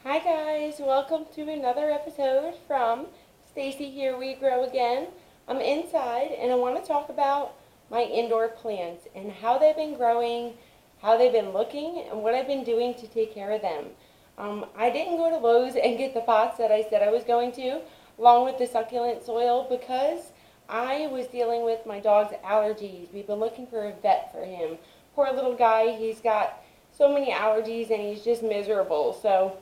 Hi guys, welcome to another episode from Stacy Here We Grow Again. I'm inside and I want to talk about my indoor plants and how they've been growing, how they've been looking, and what I've been doing to take care of them. I didn't go to Lowe's and get the pots that I said I was going to, along with the succulent soil, because I was dealing with my dog's allergies. We've been looking for a vet for him. Poor little guy, he's got so many allergies and he's just miserable. So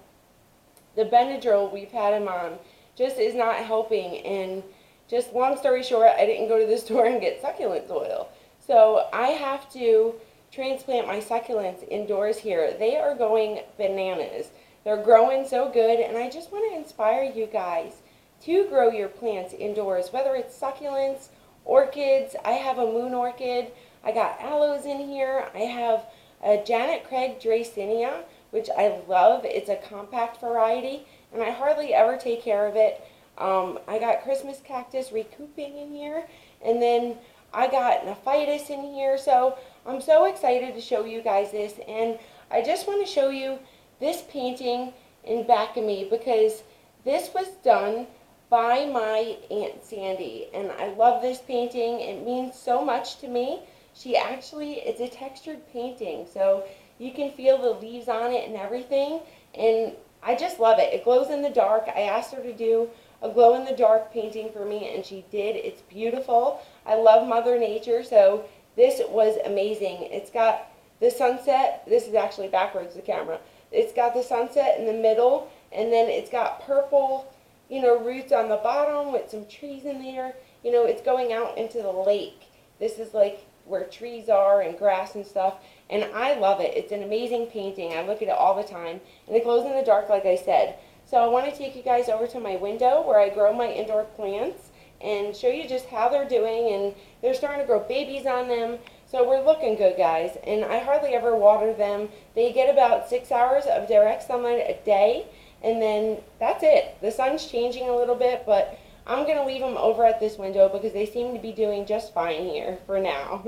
the Benadryl we've had him on just is not helping. And just long story short, I didn't go to the store and get succulent oil. So I have to transplant my succulents indoors here. They are going bananas. They're growing so good, and I just want to inspire you guys to grow your plants indoors, whether it's succulents, orchids. I have a moon orchid. I got aloes in here. I have a Janet Craig Dracaena, which I love. It's a compact variety, and I hardly ever take care of it. I got Christmas cactus recouping in here, and then I got Nephytis in here. So I'm so excited to show you guys this, and I just want to show you this painting in back of me because this was done by my Aunt Sandy, and I love this painting. It means so much to me. It's a textured painting, so you can feel the leaves on it and everything, and I just love it. It glows in the dark. I asked her to do a glow-in-the-dark painting for me, and she did. It's beautiful. I love Mother Nature, so this was amazing. It's got the sunset. This is actually backwards, the camera. It's got the sunset in the middle, and then it's got purple, roots on the bottom with some trees in there. It's going out into the lake. This is like where trees are and grass and stuff, and I love it. It's an amazing painting. I look at it all the time, and it glows in the dark, like I said. So I want to take you guys over to my window where I grow my indoor plants and show you just how they're doing, and they're starting to grow babies on them. So we're looking good, guys, and I hardly ever water them. They get about 6 hours of direct sunlight a day, and then that's it. The sun's changing a little bit, but I'm going to leave them over at this window because they seem to be doing just fine here for now.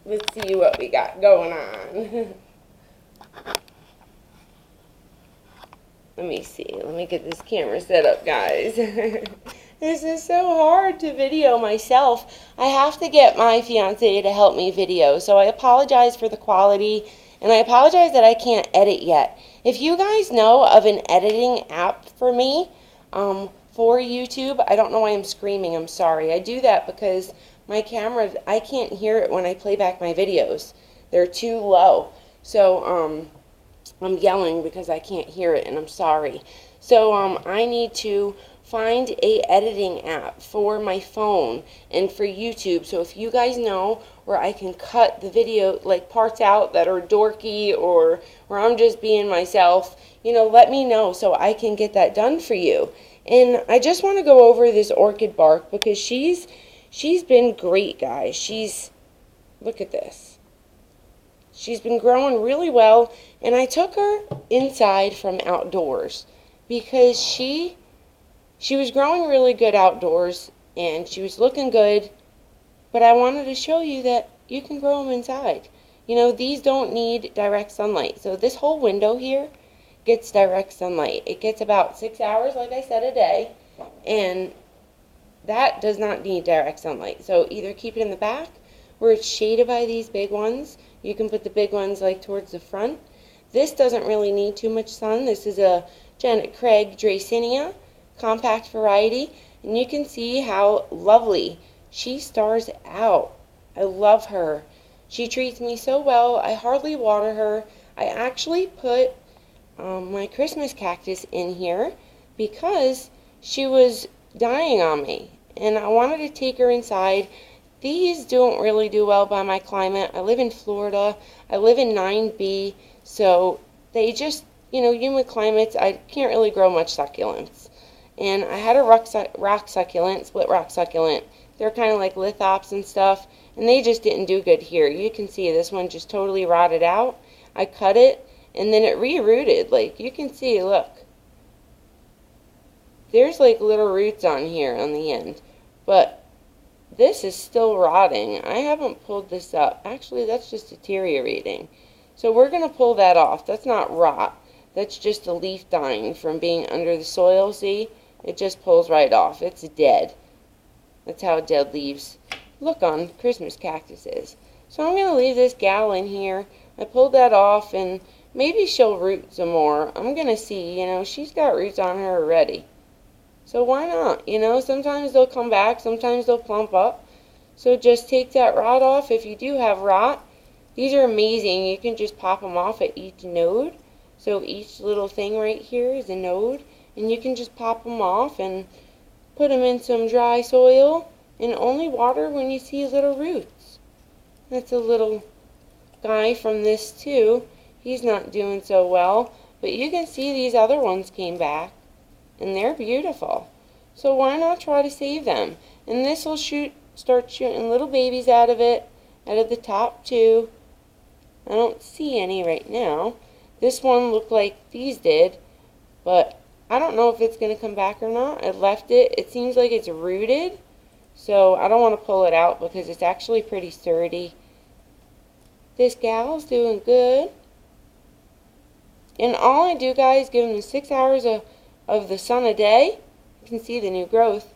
Let's see what we got going on. Let me see. Let me get this camera set up, guys. This is so hard to video myself. I have to get my fiance to help me video, so I apologize for the quality, and I apologize that I can't edit yet. If you guys know of an editing app for me, for YouTube, I don't know why I'm screaming, I'm sorry. I do that because my camera, I can't hear it when I play back my videos. They're too low. So, I'm yelling because I can't hear it, and I'm sorry. So, I need to find a editing app for my phone and for YouTube. So if you guys know where I can cut the video, like parts out that are dorky or where I'm just being myself, let me know so I can get that done for you. And I just want to go over this orchid bark because she's been great, guys. Look at this. She's been growing really well, and I took her inside from outdoors because she was growing really good outdoors, and she was looking good, but I wanted to show you that you can grow them inside. These don't need direct sunlight. So this whole window here gets direct sunlight. It gets about 6 hours, like I said, a day, and that does not need direct sunlight. So either keep it in the back where it's shaded by these big ones. You can put the big ones like towards the front. This doesn't really need too much sun. This is a Janet Craig Dracaena compact variety, and you can see how lovely she stars out. I love her. She treats me so well. I hardly water her. I actually put my Christmas cactus in here because she was dying on me, and I wanted to take her inside. These don't really do well by my climate. I live in Florida. I live in 9B, so they just, humid climates, I can't really grow much succulents. And I had a rock succulent, split rock succulent. They're kind of like lithops and stuff, and they just didn't do good here. You can see this one just totally rotted out. I cut it, and then it re-rooted. Like, you can see, look. There's like little roots on here on the end, but this is still rotting. I haven't pulled this up. Actually, that's just deteriorating. So we're going to pull that off. That's not rot. That's just a leaf dying from being under the soil, see? It just pulls right off. It's dead. That's how dead leaves look on Christmas cactuses. So I'm going to leave this gal in here. I pulled that off, and maybe she'll root some more. I'm going to see, she's got roots on her already. So why not? Sometimes they'll come back, sometimes they'll plump up. So just take that rot off if you do have rot. These are amazing. You can just pop them off at each node. So each little thing right here is a node, and you can just pop them off and put them in some dry soil and only water when you see little roots. That's a little guy from this too. He's not doing so well, but you can see these other ones came back and they're beautiful. So why not try to save them? And this will start shooting little babies out of it, out of the top too. I don't see any right now. This one looked like these did, but I don't know if it's going to come back or not. I left it. It seems like it's rooted, so I don't want to pull it out because it's actually pretty sturdy. This gal's doing good. And all I do, guys, give them 6 hours of the sun a day. You can see the new growth.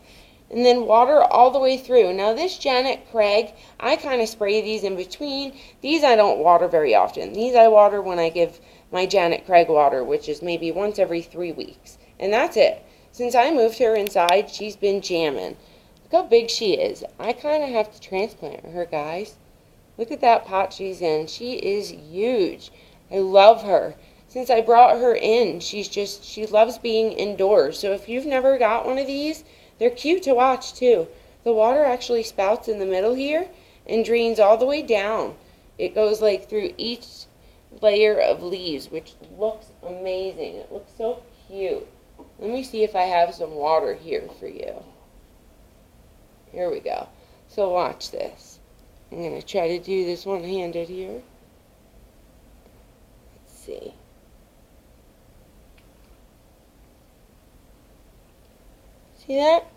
And then water all the way through. Now this Janet Craig, I kind of spray these in between. These I don't water very often. These I water when I give my Janet Craig water, which is maybe once every 3 weeks. And that's it. Since I moved her inside, she's been jamming. Look how big she is. I kind of have to transplant her, guys. Look at that pot she's in. She is huge. I love her. Since I brought her in, she loves being indoors. So if you've never got one of these, they're cute to watch too. The water actually spouts in the middle here and drains all the way down. It goes like through each layer of leaves, which looks amazing. It looks so cute. Let me see if I have some water here for you. Here we go. So watch this. I'm going to try to do this one-handed here. Let's see. See that?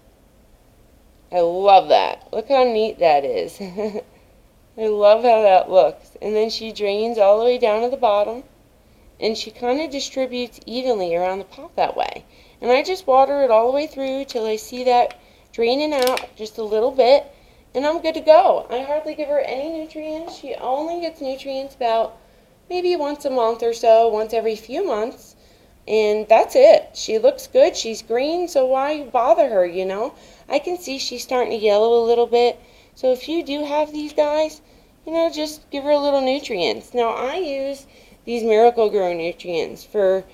I love that. Look how neat that is. I love how that looks. And then she drains all the way down to the bottom. And she kind of distributes evenly around the pot that way. And I just water it all the way through till I see that draining out just a little bit. And I'm good to go. I hardly give her any nutrients. She only gets nutrients about maybe once a month or so, once every few months. And that's it. She looks good. She's green, so why bother her, I can see she's starting to yellow a little bit. So if you do have these guys, just give her a little nutrients. Now, I use these Miracle-Gro nutrients for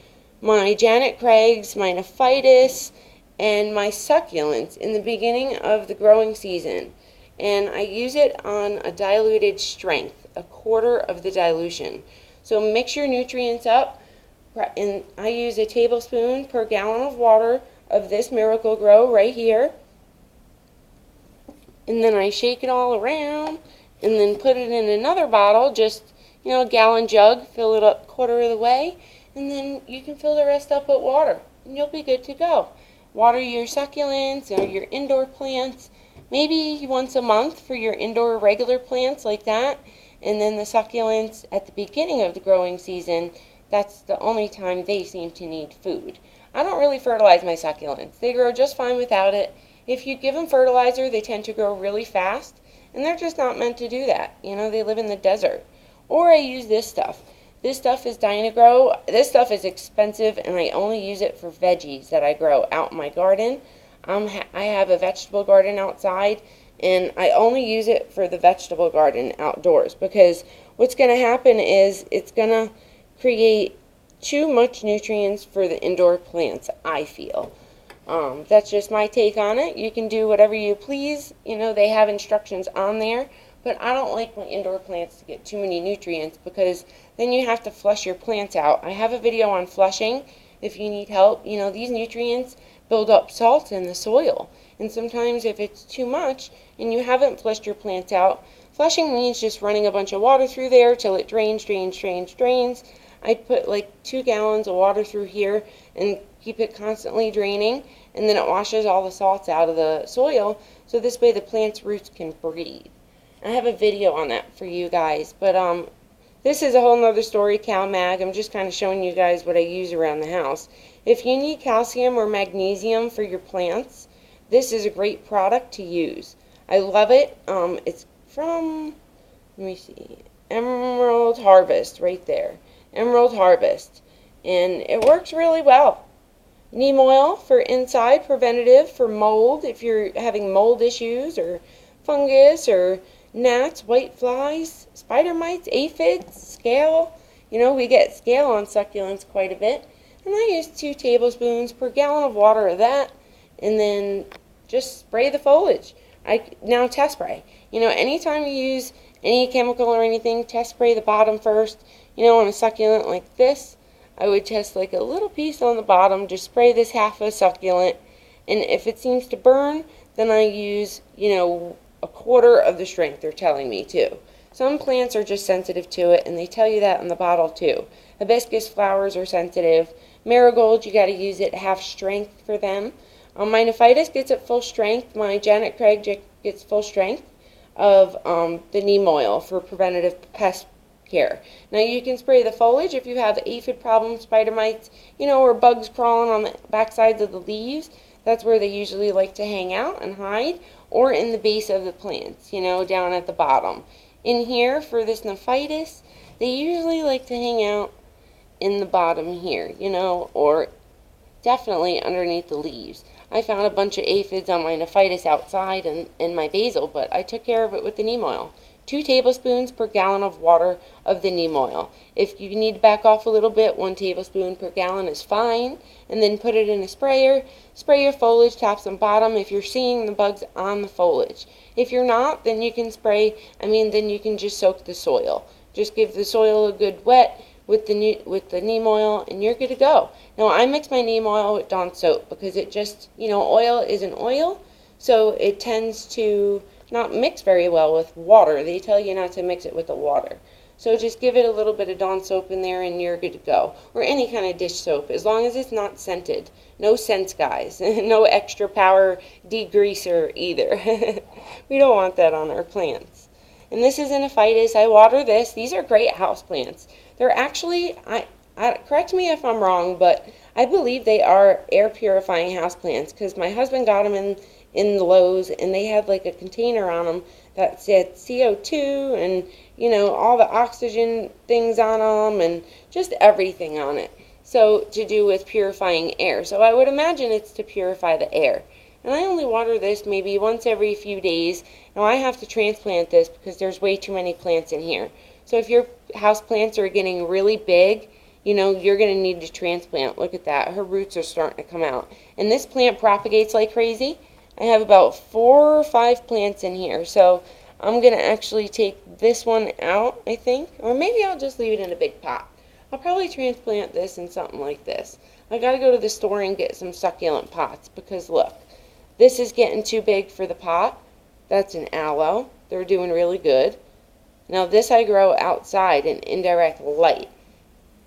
my Janet Craigs, my Nephitis, and my Succulents in the beginning of the growing season. And I use it on a diluted strength, a quarter of the dilution. So mix your nutrients up. And I use a tablespoon per gallon of water of this Miracle-Gro right here. And then I shake it all around and then put it in another bottle, just, a gallon jug, fill it up quarter of the way, and then you can fill the rest up with water and you'll be good to go. Water your succulents or your indoor plants, maybe once a month for your indoor regular plants like that, and then the succulents at the beginning of the growing season. That's the only time they seem to need food. I don't really fertilize my succulents. They grow just fine without it. If you give them fertilizer, they tend to grow really fast, and they're just not meant to do that. They live in the desert. Or I use this stuff. This stuff is Dynagrow. This stuff is expensive, and I only use it for veggies that I grow out in my garden. I have a vegetable garden outside, and I only use it for the vegetable garden outdoors, because what's going to happen is it's going to create too much nutrients for the indoor plants, I feel. That's just my take on it. You can do whatever you please. They have instructions on there, but I don't like my indoor plants to get too many nutrients because then you have to flush your plants out. I have a video on flushing if you need help. These nutrients build up salt in the soil, and sometimes if it's too much and you haven't flushed your plants out, flushing means just running a bunch of water through there till it drains. I'd put like 2 gallons of water through here and keep it constantly draining, and then it washes all the salts out of the soil, so this way the plant's roots can breathe. I have a video on that for you guys, but This is a whole nother story, Cal Mag. I'm just kind of showing you guys what I use around the house. If you need calcium or magnesium for your plants, this is a great product to use. I love it. It's from, let me see, Emerald Harvest, right there. Emerald Harvest. And it works really well. Neem oil for inside, preventative for mold, if you're having mold issues or fungus or gnats, white flies, spider mites, aphids, scale. You know, we get scale on succulents quite a bit. And I use 2 tablespoons per gallon of water of that, and then just spray the foliage. Now test spray. You know, anytime you use any chemical or anything, test spray the bottom first. You know, on a succulent like this, I would test like a little piece on the bottom, just spray this half of a succulent, and if it seems to burn, then I use, you know, a quarter of the strength they're telling me to. Some plants are just sensitive to it, and they tell you that in the bottle too. Hibiscus flowers are sensitive. Marigold, you got to use it half strength for them. My Nephitis gets it full strength. My Janet Craig gets full strength of the neem oil for preventative pest care. Now you can spray the foliage if you have aphid problems, spider mites, you know, or bugs crawling on the back sides of the leaves. That's where they usually like to hang out and hide, or in the base of the plants, you know, down at the bottom. In here, for this Nephitis, they usually like to hang out in the bottom here, you know, or definitely underneath the leaves. I found a bunch of aphids on my Nephitis outside and my basil, but I took care of it with the neem oil. 2 tablespoons per gallon of water of the neem oil. If you need to back off a little bit, 1 tablespoon per gallon is fine. And then put it in a sprayer. Spray your foliage, tops and bottom, if you're seeing the bugs on the foliage. If you're not, then you can then you can just soak the soil. Just give the soil a good wet with the neem oil, and you're good to go. Now, I mix my neem oil with Dawn soap because it just, you know, oil isn't oil, so it tends to not mix very well with water. They tell you not to mix it with the water. So just give it a little bit of Dawn soap in there and you're good to go. Or any kind of dish soap, as long as it's not scented. No scents, guys. No extra power degreaser either. We don't want that on our plants. And this is a Nephitis. I water this. These are great house plants. They're actually, correct me if I'm wrong, but I believe they are air purifying house plants because my husband got them in the Lowe's, and they had like a container on them that said CO2 and, you know, all the oxygen things on them and just everything on it. So to do with purifying air. So I would imagine it's to purify the air. And I only water this maybe once every few days. Now I have to transplant this because there's way too many plants in here. So if your house plants are getting really big, you know, you're going to need to transplant. Look at that. Her roots are starting to come out. And this plant propagates like crazy. I have about 4 or 5 plants in here, so I'm going to actually take this one out, I think, or maybe I'll just leave it in a big pot. I'll probably transplant this in something like this. I got to go to the store and get some succulent pots because look, this is getting too big for the pot. That's an aloe. They're doing really good. Now this I grow outside in indirect light,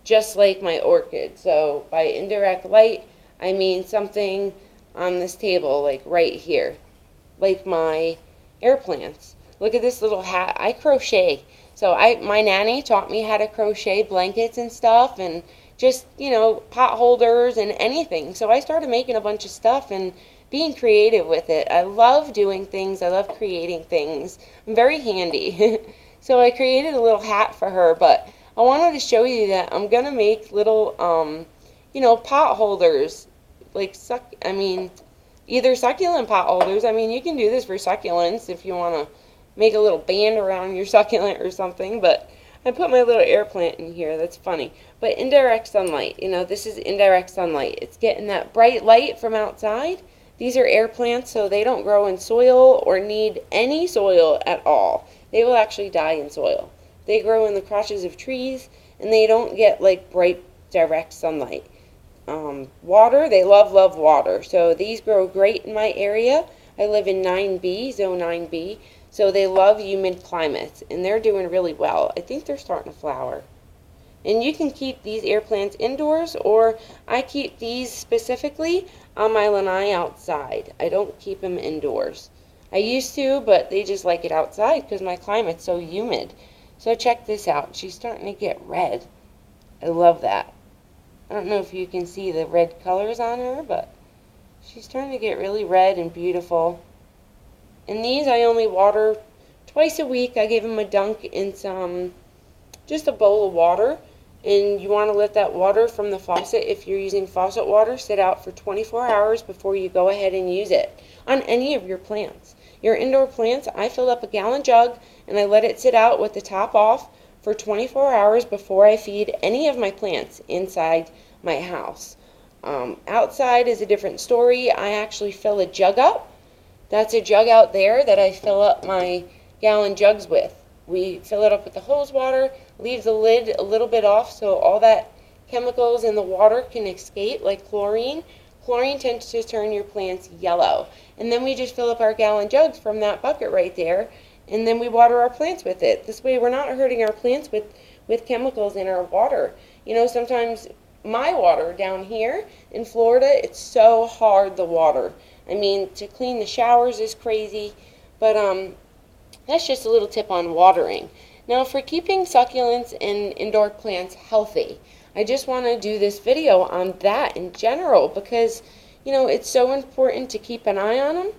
just like my orchid. So by indirect light, I mean something on this table, like right here, like my air plants. Look at this little hat. I crochet. So my nanny taught me how to crochet blankets and stuff, and just, you know, pot holders and anything. So I started making a bunch of stuff and being creative with it. I love doing things. I love creating things. I'm very handy. So I created a little hat for her, but I wanted to show you that I'm gonna make little you know, pot holders, like either succulent pot holders. I mean, you can do this for succulents if you want to make a little band around your succulent or something, but I put my little air plant in here. That's funny. But indirect sunlight, you know, this is indirect sunlight. It's getting that bright light from outside. These are air plants, so they don't grow in soil or need any soil at all. They will actually die in soil. They grow in the crotches of trees, and they don't get like bright direct sunlight. Water, they love water. So these grow great in my area. I live in 9B, zone 9B. So they love humid climates, and they're doing really well. I think they're starting to flower. And you can keep these air plants indoors, or I keep these specifically on my lanai outside. I don't keep them indoors. I used to, but they just like it outside because my climate's so humid. So check this out. She's starting to get red. I love that. I don't know if you can see the red colors on her, but she's starting to get really red and beautiful. And these I only water twice a week. I give them a dunk in just a bowl of water. And you want to let that water from the faucet, if you're using faucet water, sit out for 24 hours before you go ahead and use it on any of your plants. Your indoor plants, I fill up a gallon jug and I let it sit out with the top off for 24 hours before I feed any of my plants inside my house. Outside is a different story. I actually fill a jug up. That's a jug out there that I fill up my gallon jugs with. We fill it up with the hose water, leave the lid a little bit off so all that chemicals in the water can escape, like chlorine. Chlorine tends to turn your plants yellow. And then we just fill up our gallon jugs from that bucket right there, and then we water our plants with it. This way we're not hurting our plants with chemicals in our water. You know, sometimes my water down here in Florida, it's so hard, the water. I mean, to clean the showers is crazy, but that's just a little tip on watering. Now, for keeping succulents and indoor plants healthy, I just want to do this video on that in general because, you know, it's so important to keep an eye on them.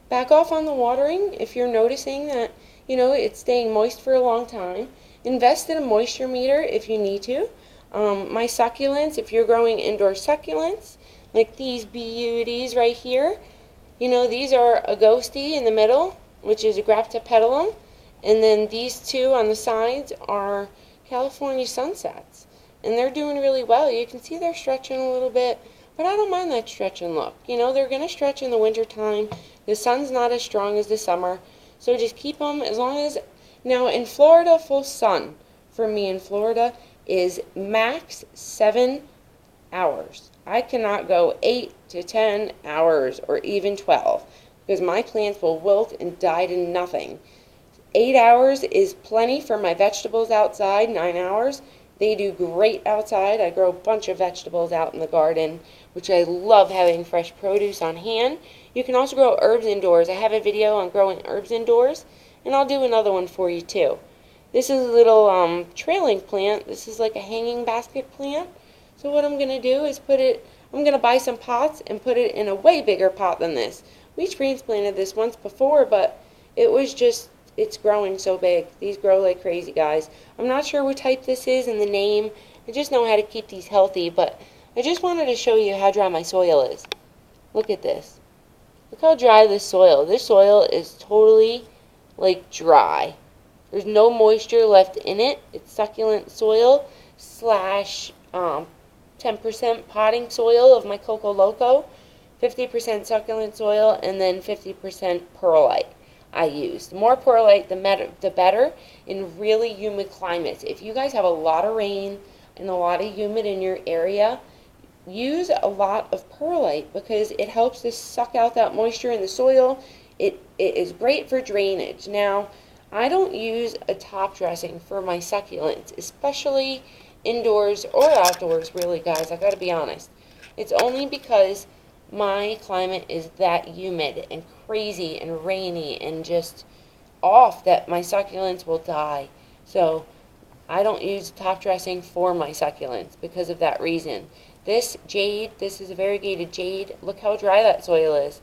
Back off on the watering if you're noticing that, you know, it's staying moist for a long time. Invest in a moisture meter if you need to. My succulents, if you're growing indoor succulents, like these beauties right here, you know, these are a ghostie in the middle, which is a Graptopetalum, and then these two on the sides are California sunsets, and they're doing really well. You can see they're stretching a little bit, but I don't mind that stretching look. You know, they're going to stretch in the winter time. The sun's not as strong as the summer, so just keep them as long as... Now, in Florida, full sun for me in Florida is max 7 hours. I cannot go 8 to 10 hours or even 12. Because my plants will wilt and die to nothing. 8 hours is plenty for my vegetables outside. 9 hours, they do great outside. I grow a bunch of vegetables out in the garden, which I love having fresh produce on hand. You can also grow herbs indoors. I have a video on growing herbs indoors, and I'll do another one for you too. This is a little trailing plant. This is like a hanging basket plant. So what I'm going to do is I'm going to buy some pots and put it in a way bigger pot than this. We transplanted this once before, but it's growing so big. These grow like crazy, guys. I'm not sure what type this is in the name. I just know how to keep these healthy, but I just wanted to show you how dry my soil is. Look at this. Look how dry this soil. This soil is totally, like, dry. There's no moisture left in it. It's succulent soil slash 10% potting soil of my Coco Loco. 50% succulent soil, and then 50% perlite I use. The more perlite, the better in really humid climates. If you guys have a lot of rain and a lot of humid in your area, use a lot of perlite because it helps to suck out that moisture in the soil. It is great for drainage. Now, I don't use a top dressing for my succulents, especially indoors or outdoors, really, guys. I gotta be honest. It's only because my climate is that humid and crazy and rainy and just off that my succulents will die. So I don't use top dressing for my succulents because of that reason. This jade, this is a variegated jade. Look how dry that soil is.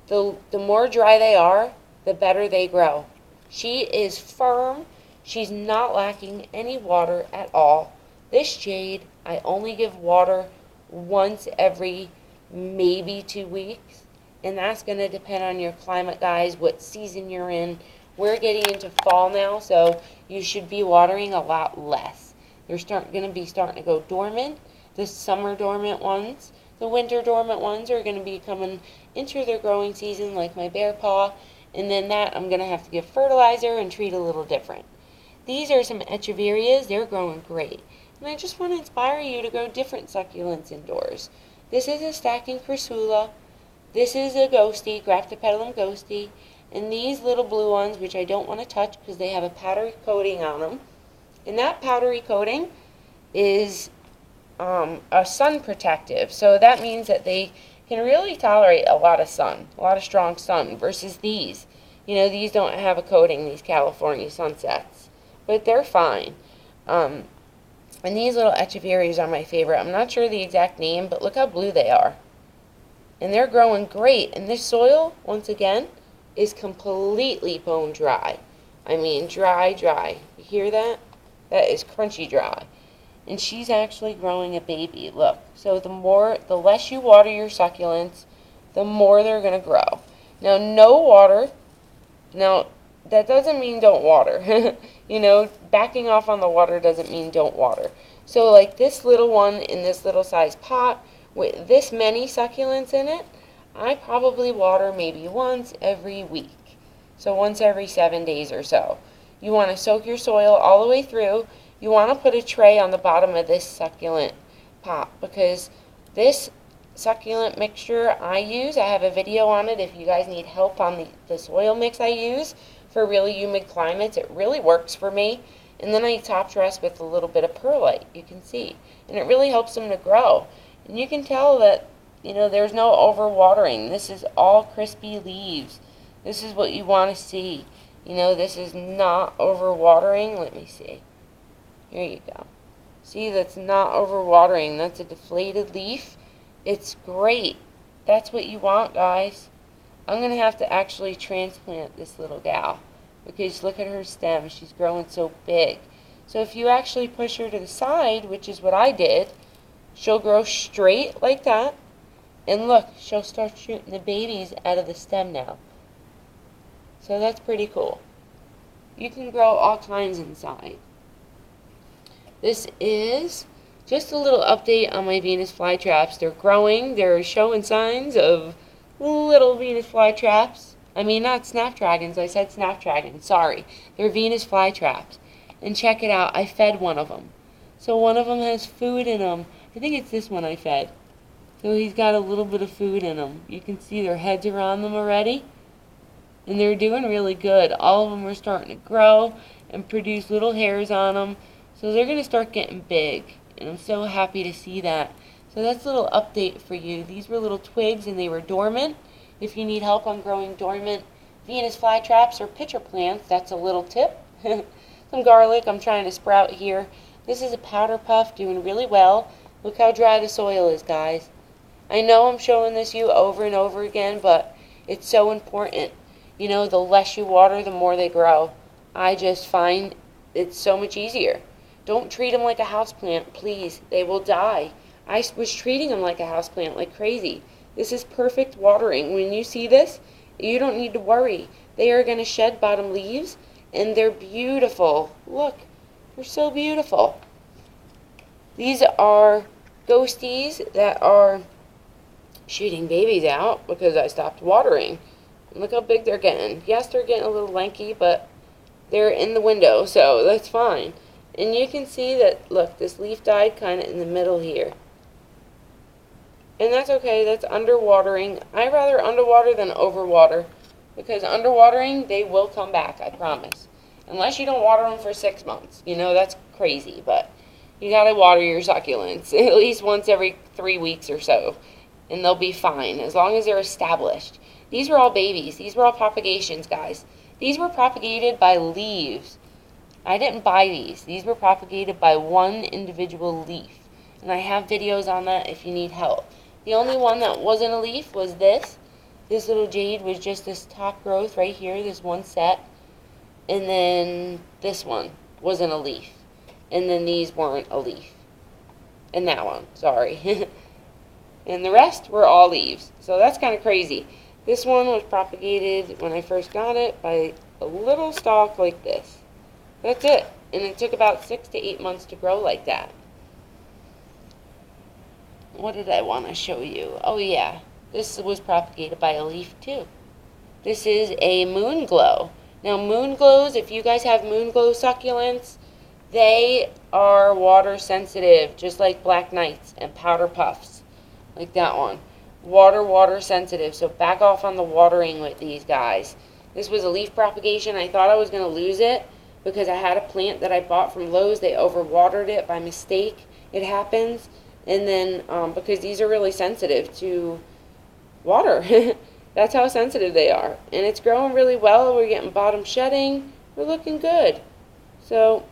The more dry they are, the better they grow. She is firm. She's not lacking any water at all. This jade, I only give water once every maybe 2 weeks, and that's going to depend on your climate, guys, what season you're in. We're getting into fall now, so you should be watering a lot less. They're going to be starting to go dormant. The summer dormant ones, the winter dormant ones are going to be coming into their growing season, like my bear paw, and then that I'm going to have to give fertilizer and treat a little different. These are some echeverias. They're growing great, and I just want to inspire you to grow different succulents indoors. This is a stacking crassula. This is a ghostie, Graptopetalum ghostie. And these little blue ones, which I don't want to touch because they have a powdery coating on them. And that powdery coating is a sun protective. So that means that they can really tolerate a lot of sun, a lot of strong sun, versus these. You know, these don't have a coating, these California sunsets. but they're fine. And these little echeverries are my favorite. I'm not sure the exact name, but look how blue they are. And they're growing great. And this soil, once again, is completely bone dry. I mean, dry, dry. You hear that? That is crunchy dry. And she's actually growing a baby. Look. So the less you water your succulents, the more they're going to grow. Now, no water. Now, that doesn't mean don't water. You know, backing off on the water doesn't mean don't water. So, like this little one in this little size pot with this many succulents in it, I probably water maybe once every week. So once every 7 days or so. You want to soak your soil all the way through. You want to put a tray on the bottom of this succulent pot because this succulent mixture I use, I have a video on it if you guys need help on the soil mix I use for really humid climates. It really works for me. And then I top dress with a little bit of perlite, you can see. And it really helps them to grow. And you can tell that, you know, there's no overwatering. This is all crispy leaves. This is what you want to see. You know, this is not overwatering. Let me see. Here you go. See, that's not overwatering. That's a deflated leaf. It's great. That's what you want, guys. I'm going to have to actually transplant this little gal because look at her stem. She's growing so big. So if you actually push her to the side, which is what I did, she'll grow straight like that. And look, she'll start shooting the babies out of the stem now. So that's pretty cool. You can grow all kinds inside. This is just a little update on my Venus flytraps. They're growing. They're showing signs of little Venus flytraps. I mean, not snapdragons. I said snapdragons. Sorry. They're Venus flytraps. And check it out. I fed one of them. So one of them has food in them. I think it's this one I fed. So he's got a little bit of food in them. You can see their heads are on them already. And they're doing really good. All of them are starting to grow and produce little hairs on them. So they're going to start getting big. And I'm so happy to see that. So that's a little update for you. These were little twigs and they were dormant. If you need help on growing dormant Venus flytraps or pitcher plants, that's a little tip. Some garlic I'm trying to sprout here. This is a powder puff doing really well. Look how dry the soil is, guys. I know I'm showing this you over and over again, but it's so important. You know, the less you water, the more they grow. I just find it's so much easier. Don't treat them like a houseplant, please. They will die. I was treating them like a houseplant, like crazy. This is perfect watering. When you see this, you don't need to worry. They are going to shed bottom leaves, and they're beautiful. Look, they're so beautiful. These are ghosties that are shooting babies out because I stopped watering. And look how big they're getting. Yes, they're getting a little lanky, but they're in the window, so that's fine. And you can see that, look, this leaf died kind of in the middle here. And that's okay, that's underwatering. I'd rather underwater than overwater, because underwatering, they will come back, I promise. Unless you don't water them for 6 months. You know, that's crazy, but you gotta water your succulents at least once every 3 weeks or so. And they'll be fine, as long as they're established. These were all babies. These were all propagations, guys. These were propagated by leaves. I didn't buy these. These were propagated by one individual leaf. And I have videos on that if you need help. The only one that wasn't a leaf was this. This little jade was just this top growth right here, this one set. And then this one wasn't a leaf. And then these weren't a leaf. And that one, sorry. And the rest were all leaves. So that's kind of crazy. This one was propagated when I first got it by a little stalk like this. That's it. And it took about 6 to 8 months to grow like that. What did I want to show you? Oh yeah, this was propagated by a leaf too. This is a moon glow. Now moon glows, if you guys have moon glow succulents, they are water sensitive, just like black knights and powder puffs, like that one. Water sensitive, so back off on the watering with these guys. This was a leaf propagation. I thought I was going to lose it because I had a plant that I bought from Lowe's. They overwatered it by mistake. It happens. And then because these are really sensitive to water. That's how sensitive they are. And it's growing really well. We're getting bottom shedding. We're looking good. So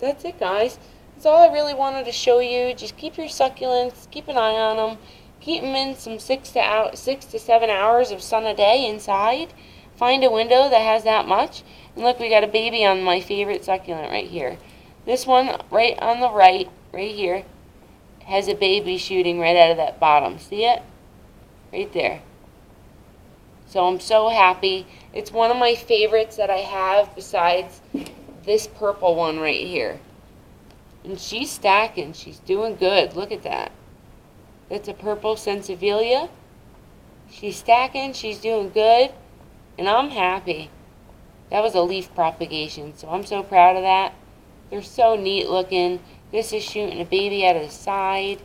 that's it, guys. That's all I really wanted to show you. Just keep your succulents, keep an eye on them, keep them in some 6 to 7 hours of sun a day inside. Find a window that has that much. And look, we got a baby on my favorite succulent right here. This one right on the right here, has a baby shooting right out of that bottom. See it? Right there. So I'm so happy. It's one of my favorites that I have besides this purple one right here. And she's stacking. She's doing good. Look at that. That's a purple Sensibilia. She's stacking. She's doing good. And I'm happy. That was a leaf propagation, so I'm so proud of that. They're so neat looking. This is shooting a baby out of the side.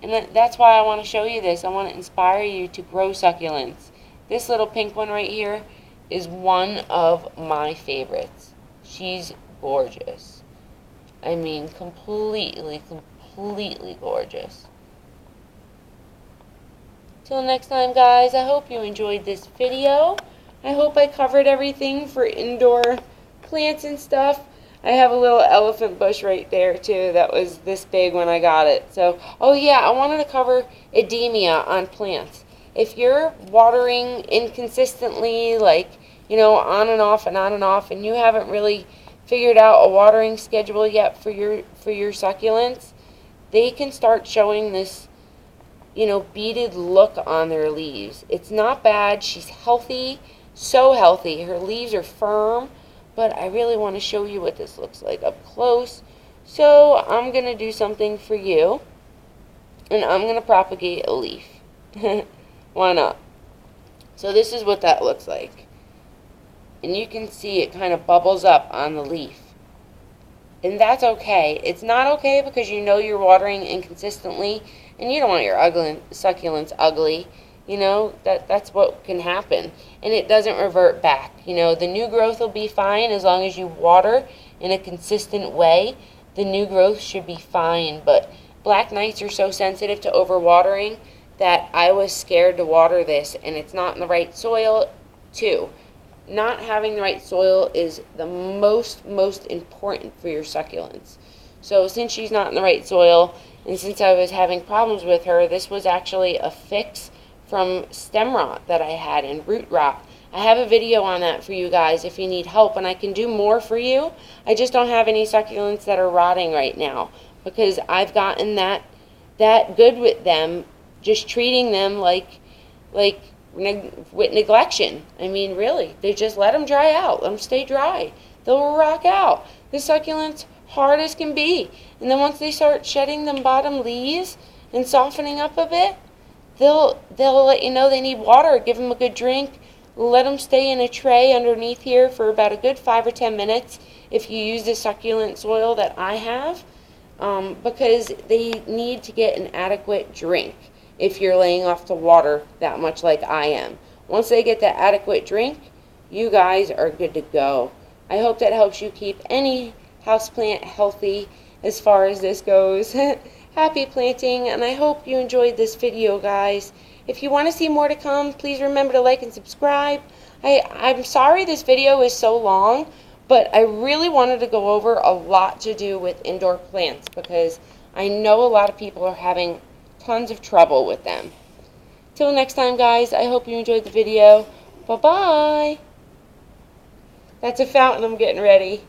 And that's why I want to show you this. I want to inspire you to grow succulents. This little pink one right here is one of my favorites. She's gorgeous. I mean, completely gorgeous. Till next time, guys, I hope you enjoyed this video. I hope I covered everything for indoor plants and stuff. I have a little elephant bush right there too that was this big when I got it. So, oh yeah, I wanted to cover edemia on plants. If you're watering inconsistently, like, you know, on and off, and you haven't really figured out a watering schedule yet for your succulents, they can start showing this, you know, beaded look on their leaves. It's not bad. She's healthy, so healthy. Her leaves are firm. But I really want to show you what this looks like up close. So I'm going to do something for you. And I'm going to propagate a leaf. Why not? So this is what that looks like. And you can see it kind of bubbles up on the leaf. And that's okay. It's not okay because you know you're watering inconsistently. And you don't want your succulents ugly. You know, that's what can happen. And it doesn't revert back. You know, the new growth will be fine as long as you water in a consistent way. The new growth should be fine. But black knights are so sensitive to overwatering that I was scared to water this. And it's not in the right soil, too. Not having the right soil is the most important for your succulents. So since she's not in the right soil, and since I was having problems with her, this was actually a fix from stem rot that I had and root rot. I have a video on that for you guys if you need help, and I can do more for you. I just don't have any succulents that are rotting right now because I've gotten that good with them, just treating them like with neglection. I mean, really, they just let them dry out, let them stay dry. They'll rock out. The succulents hard as can be, and then once they start shedding them bottom leaves and softening up a bit, they'll let you know they need water. Give them a good drink. Let them stay in a tray underneath here for about a good 5 or 10 minutes if you use the succulent soil that I have, because they need to get an adequate drink if you're laying off the water that much like I am. Once they get that adequate drink, you guys are good to go. I hope that helps you keep any houseplant healthy as far as this goes. Happy planting, and I hope you enjoyed this video, guys. If you want to see more to come, please remember to like and subscribe. I'm sorry this video is so long, but I really wanted to go over a lot to do with indoor plants because I know a lot of people are having tons of trouble with them. Till next time, guys, I hope you enjoyed the video. Bye-bye. That's a fountain I'm getting ready.